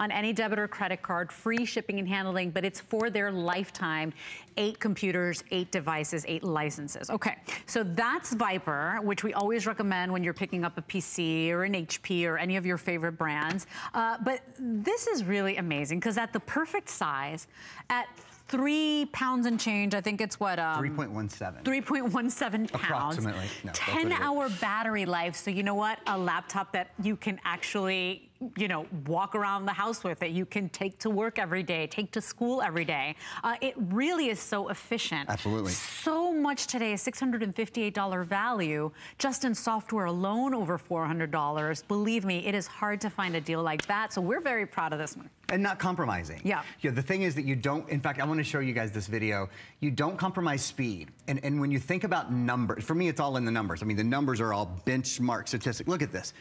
on any debit or credit card, free shipping and handling, but it's for their lifetime. 8 computers, 8 devices, 8 licenses. Okay, so that's Viper, which we always recommend when you're picking up a PC or an HP or any of your favorite brands. But this is really amazing because at the perfect size, at 3 pounds and change, I think it's what? 3.17. 3.17 pounds. Approximately. No, 10-hour battery life. So you know what? A laptop that you can actually, you know, walk around the house with it. You can take to work every day, take to school every day. It really is so efficient. Absolutely. So much today, a $658 value, just in software alone, over $400. Believe me, it is hard to find a deal like that. So we're very proud of this one. And not compromising. Yeah. The thing is that you don't, in fact, I want to show you guys this video. You don't compromise speed. And when you think about numbers, for me, it's all in the numbers. I mean, the numbers are all benchmark statistics. Look at this.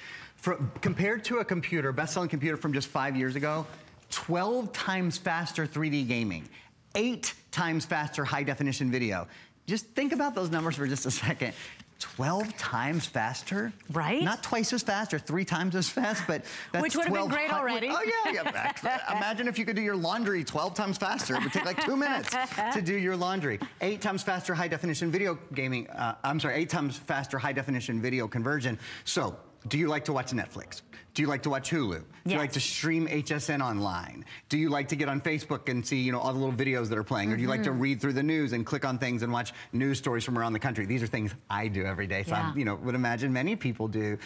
Compared to a computer, best-selling computer from just 5 years ago, 12 times faster 3D gaming, 8 times faster high-definition video. Just think about those numbers for just a second. 12 times faster? Right? Not twice as fast or 3 times as fast, but that's which would have been great already. Oh yeah. Imagine if you could do your laundry 12 times faster. It would take like 2 minutes to do your laundry. 8 times faster high definition video gaming. 8 times faster high definition video conversion. So, do you like to watch Netflix? Do you like to watch Hulu? Do you like to stream HSN online? Do you like to get on Facebook and see, you know, all the little videos that are playing? Or do you like to read through the news and click on things and watch news stories from around the country? These are things I do every day, so I, you know, would imagine many people do.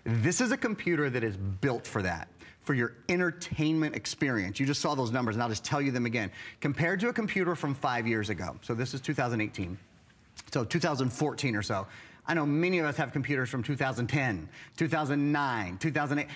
This is a computer that is built for that, for your entertainment experience. You just saw those numbers, and I'll just tell you them again. Compared to a computer from 5 years ago, so this is 2018, so 2014 or so, I know many of us have computers from 2010, 2009, 2008.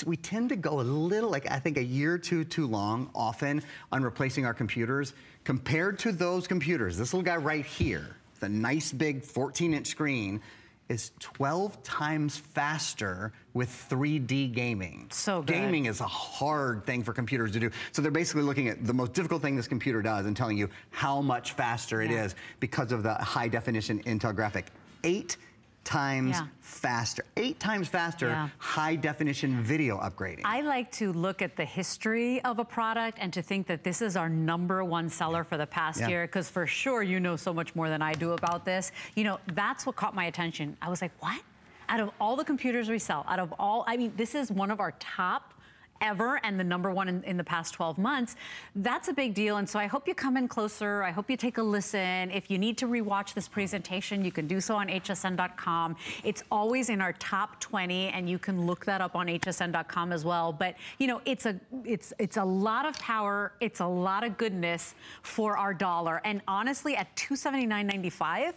We tend to go a little, like I think a year or two too long often on replacing our computers. Compared to those computers, this little guy right here, the nice big 14-inch screen, is 12 times faster with 3D gaming. So good. Gaming is a hard thing for computers to do. So they're basically looking at the most difficult thing this computer does and telling you how much faster it is because of the high definition Intel graphic. 8 times faster. 8 times faster high definition video upgrading. I like to look at the history of a product and to think that this is our #1 seller for the past year, because for sure you know so much more than I do about this. You know, that's what caught my attention. I was like, what? Out of all the computers we sell, out of all, I mean, this is one of our top ever and the #1 in the past 12 months. That's a big deal. And so I hope you come in closer. I hope you take a listen. If you need to rewatch this presentation, you can do so on hsn.com. It's always in our top 20, and you can look that up on hsn.com as well. But you know, it's a lot of power. It's a lot of goodness for our dollar. And honestly, at $279.95,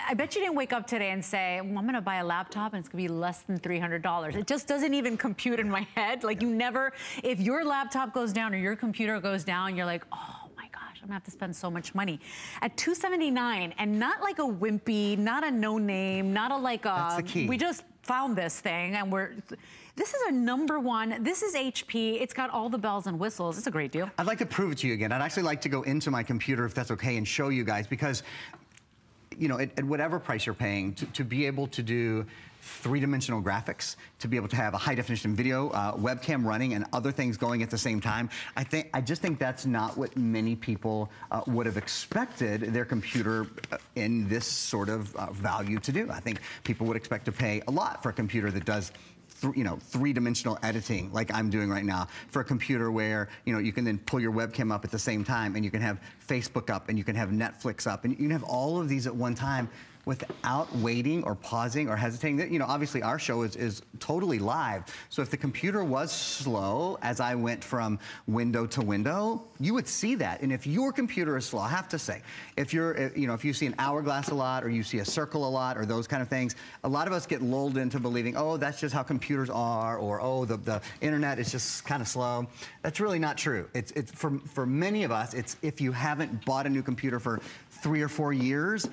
I bet you didn't wake up today and say, well, I'm gonna buy a laptop and it's gonna be less than $300. It just doesn't even compute in my head. Like you never, if your laptop goes down or your computer goes down, you're like, oh my gosh, I'm gonna have to spend so much money. At $279, and not like a wimpy, not a no name, not a like a, that's the key. We just found this thing and this is our #1. This is HP. It's got all the bells and whistles. It's a great deal. I'd like to prove it to you again. I'd actually like to go into my computer, if that's okay, and show you guys, because you know, at whatever price you're paying, to be able to do 3-dimensional graphics, to be able to have a high-definition video, webcam running, and other things going at the same time, I just think that's not what many people would have expected their computer in this sort of value to do. I think people would expect to pay a lot for a computer that does you know, 3-dimensional editing like I'm doing right now, for a computer where, you know, you can then pull your webcam up at the same time, and you can have Facebook up, and you can have Netflix up, and you can have all of these at one time without waiting or pausing or hesitating. You know, obviously our show is totally live. So if the computer was slow as I went from window to window, you would see that. And if your computer is slow, I have to say, if you're, you know, if you see an hourglass a lot, or you see a circle a lot, or those kind of things, a lot of us get lulled into believing, oh, that's just how computers are, or oh, the internet is just kind of slow. That's really not true. It's for many of us, it's if you haven't bought a new computer for 3 or 4 years,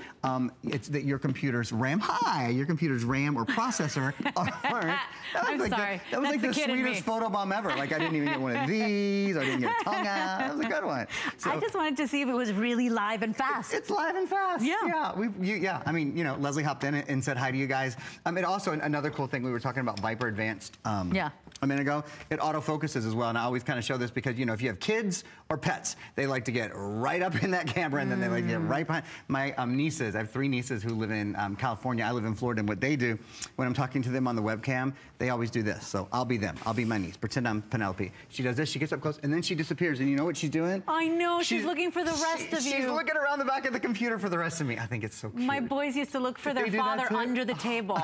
it's that that your computer's RAM, your computer's RAM or processor aren't. I'm sorry. That was like the sweetest photobomb ever. Like I didn't even get one of these. I didn't get a tongue out. That was a good one. So, I just wanted to see if it was really live and fast. It's live and fast. Yeah. Yeah. I mean, you know, Leslie hopped in and said hi to you guys. And also another cool thing, we were talking about Viper Advanced a minute ago. It autofocuses as well. And I always kind of show this because, you know, if you have kids or pets, they like to get right up in that camera and then they like to get right behind. My nieces, I have 3 nieces who live in California. I live in Florida, and what they do when I'm talking to them on the webcam, they always do this. So I'll be them. I'll be my niece. Pretend I'm Penelope. She does this, she gets up close, and then she disappears. And you know what she's doing? I know, she's looking for the rest of you. She's looking around the back of the computer for the rest of me. I think it's so cute. My boys used to look for their father under the table.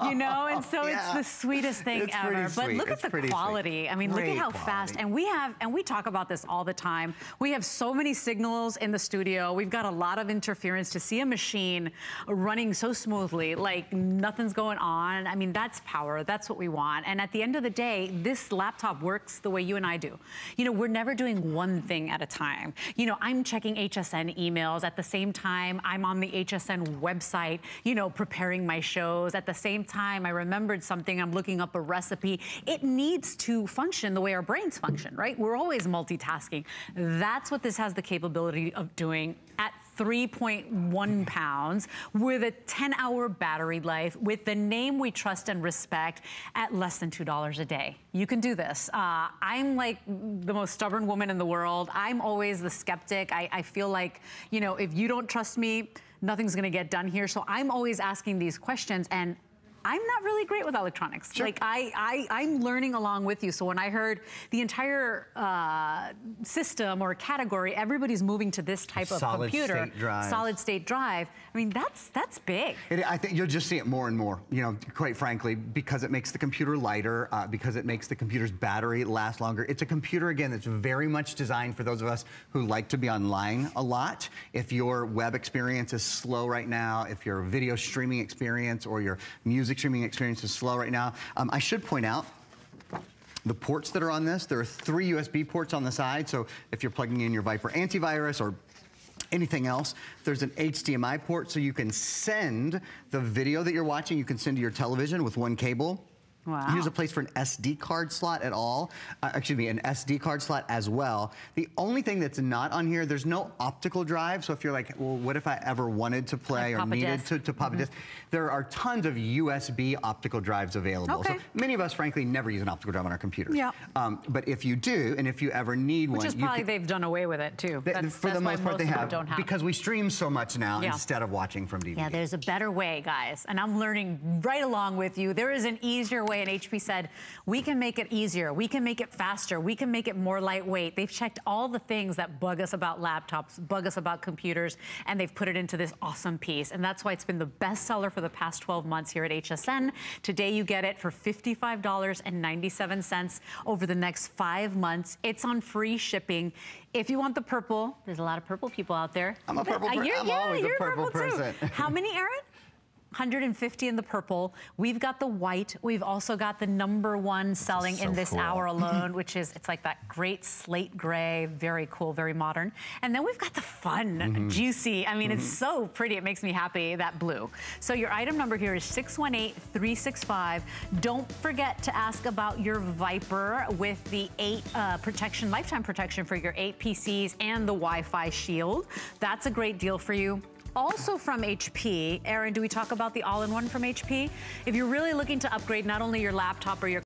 You know, and so it's the sweetest thing ever. But look at the quality. Sweet. I mean, look at how fast. And we talk about this all the time. We have so many signals in the studio. We've got a lot of interference. To see a machine running so smoothly, like nothing's going on. I mean, that's power. That's what we want. And at the end of the day, this laptop works the way you and I do. You know, we're never doing one thing at a time. You know, I'm checking HSN emails at the same time. I'm on the HSN website, you know, preparing my shows. At the same time, I remembered something, I'm looking up a recipe. It needs to function the way our brains function, right? We're always multitasking. That's what this has the capability of doing at 3.1 pounds with a 10-hour battery life with the name we trust and respect at less than $2 a day. You can do this. I'm like the most stubborn woman in the world. I'm always the skeptic. I feel like, you know, if you don't trust me, nothing's gonna get done here. So I'm always asking these questions, and I'm not really great with electronics. Sure. Like I'm learning along with you. So when I heard the entire system or category, everybody's moving to this type of computer, solid state drive. I mean, that's big. I think you'll just see it more and more, you know, quite frankly, because it makes the computer lighter, because it makes the computer's battery last longer. It's a computer, again, that's very much designed for those of us who like to be online a lot. If your web experience is slow right now, if your video streaming experience or your music streaming experience is slow right now. I should point out the ports that are on this. There are 3 USB ports on the side, so if you're plugging in your Viper antivirus or anything else, there's an HDMI port, so you can send the video that you're watching, you can send to your television with 1 cable. Wow. Here's a place for an SD card slot an SD card slot as well. The only thing that's not on here, there's no optical drive. So if you're like, well, what if I ever wanted to play or needed to pop a disc? There are tons of USB optical drives available. Okay. So many of us, frankly, never use an optical drive on our computers. Yeah. But if you do, and if you ever need one, which is probably they've done away with it too. For the most part, they have, because we stream so much now instead of watching from DVD. Yeah, there's a better way, guys, and I'm learning right along with you. There is an easier way. And HP said, we can make it easier, we can make it faster, we can make it more lightweight. They've checked all the things that bug us about laptops, bug us about computers, and they've put it into this awesome piece. And that's why it's been the best seller for the past 12 months here at HSN. Today you get it for $55.97 over the next 5 months. It's on free shipping. If you want the purple, there's a lot of purple people out there. I'm a purple person. I'm always a purple person. How many, Aaron? 150 in the purple. We've got the white. We've also got the #1 selling in this hour alone, which is, it's like that great slate gray, very cool, very modern. And then we've got the fun, juicy. I mean, it's so pretty. It makes me happy, that blue. So your item number here is 618365. Don't forget to ask about your Viper with the 8 protection, lifetime protection for your 8 PCs and the Wi-Fi shield. That's a great deal for you. Also from HP, Aaron, do we talk about the all-in-one from HP? If you're really looking to upgrade not only your laptop or your